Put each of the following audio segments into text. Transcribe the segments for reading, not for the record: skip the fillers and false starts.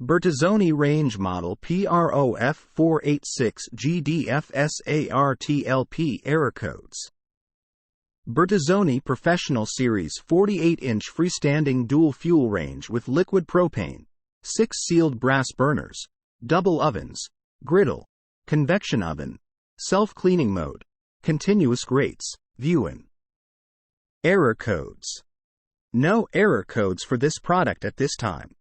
Bertazzoni range model PROF486GDFSARTLP error codes. Bertazzoni Professional Series 48-inch freestanding dual fuel range with liquid propane, 6 sealed brass burners, double ovens, griddle, convection oven, self-cleaning mode, continuous grates, viewing. Error codes. No error codes for this product at this time.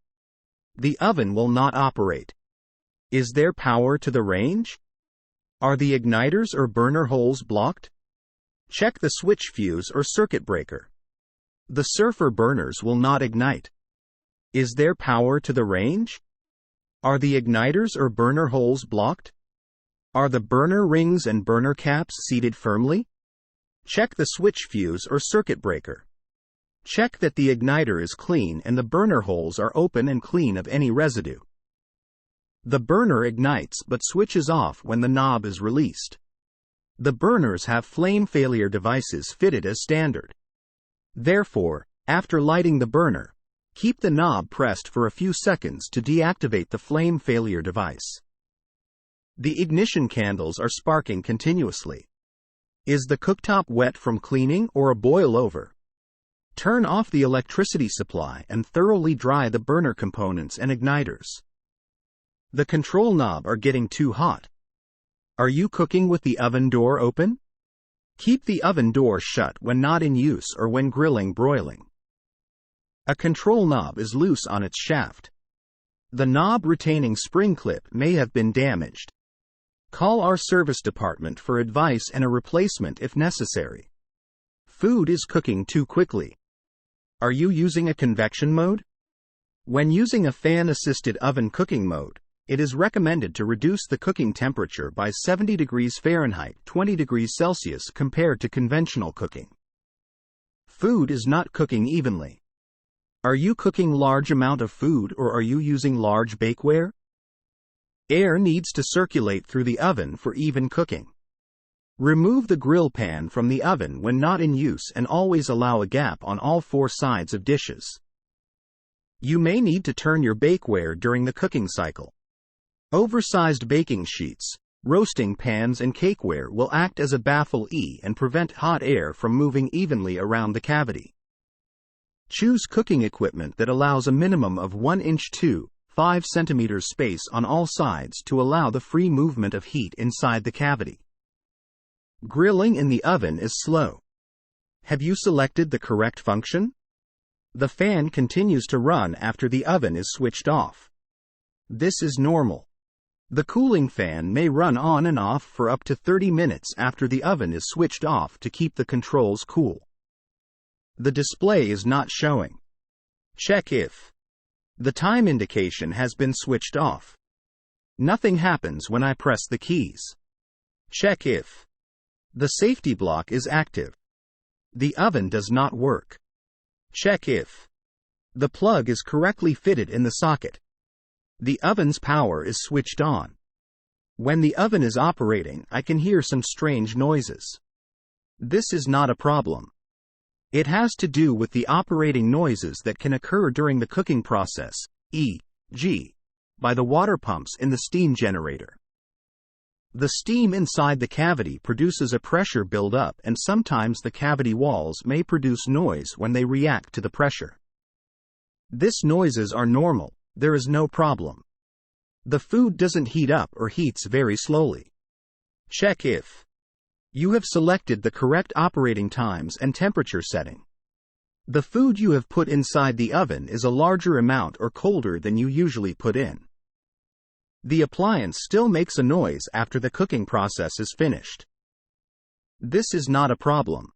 The oven will not operate. Is there power to the range? Are the igniters or burner holes blocked? Check the switch fuse or circuit breaker. The surfer burners will not ignite. Is there power to the range? Are the igniters or burner holes blocked? Are the burner rings and burner caps seated firmly? Check the switch fuse or circuit breaker. Check that the igniter is clean and the burner holes are open and clean of any residue. The burner ignites but switches off when the knob is released. The burners have flame failure devices fitted as standard. Therefore, after lighting the burner, keep the knob pressed for a few seconds to deactivate the flame failure device. The ignition candles are sparking continuously. Is the cooktop wet from cleaning or a boil over? Turn off the electricity supply and thoroughly dry the burner components and igniters. The control knob are getting too hot. Are you cooking with the oven door open? Keep the oven door shut when not in use or when grilling broiling. A control knob is loose on its shaft. The knob retaining spring clip may have been damaged. Call our service department for advice and a replacement if necessary. Food is cooking too quickly. Are you using a convection mode? When using a fan-assisted oven cooking mode, it is recommended to reduce the cooking temperature by 70 degrees Fahrenheit, 20 degrees Celsius compared to conventional cooking. Food is not cooking evenly. Are you cooking large amount of food or are you using large bakeware? Air needs to circulate through the oven for even cooking. Remove the grill pan from the oven when not in use and always allow a gap on all 4 sides of dishes. You may need to turn your bakeware during the cooking cycle. Oversized baking sheets, roasting pans and cakeware will act as a baffle and prevent hot air from moving evenly around the cavity. Choose cooking equipment that allows a minimum of 1 inch to 5 centimeters space on all sides to allow the free movement of heat inside the cavity. Grilling in the oven is slow. Have you selected the correct function? The fan continues to run after the oven is switched off. This is normal. The cooling fan may run on and off for up to 30 minutes after the oven is switched off to keep the controls cool. The display is not showing. Check if the time indication has been switched off. Nothing happens when I press the keys. Check if the safety block is active. The oven does not work. Check if the plug is correctly fitted in the socket. The oven's power is switched on. When the oven is operating, I can hear some strange noises. This is not a problem. It has to do with the operating noises that can occur during the cooking process, e.g., by the water pumps in the steam generator. The steam inside the cavity produces a pressure buildup and sometimes the cavity walls may produce noise when they react to the pressure. These noises are normal, there is no problem. The food doesn't heat up or heats very slowly. Check if you have selected the correct operating times and temperature setting. The food you have put inside the oven is a larger amount or colder than you usually put in. The appliance still makes a noise after the cooking process is finished. This is not a problem.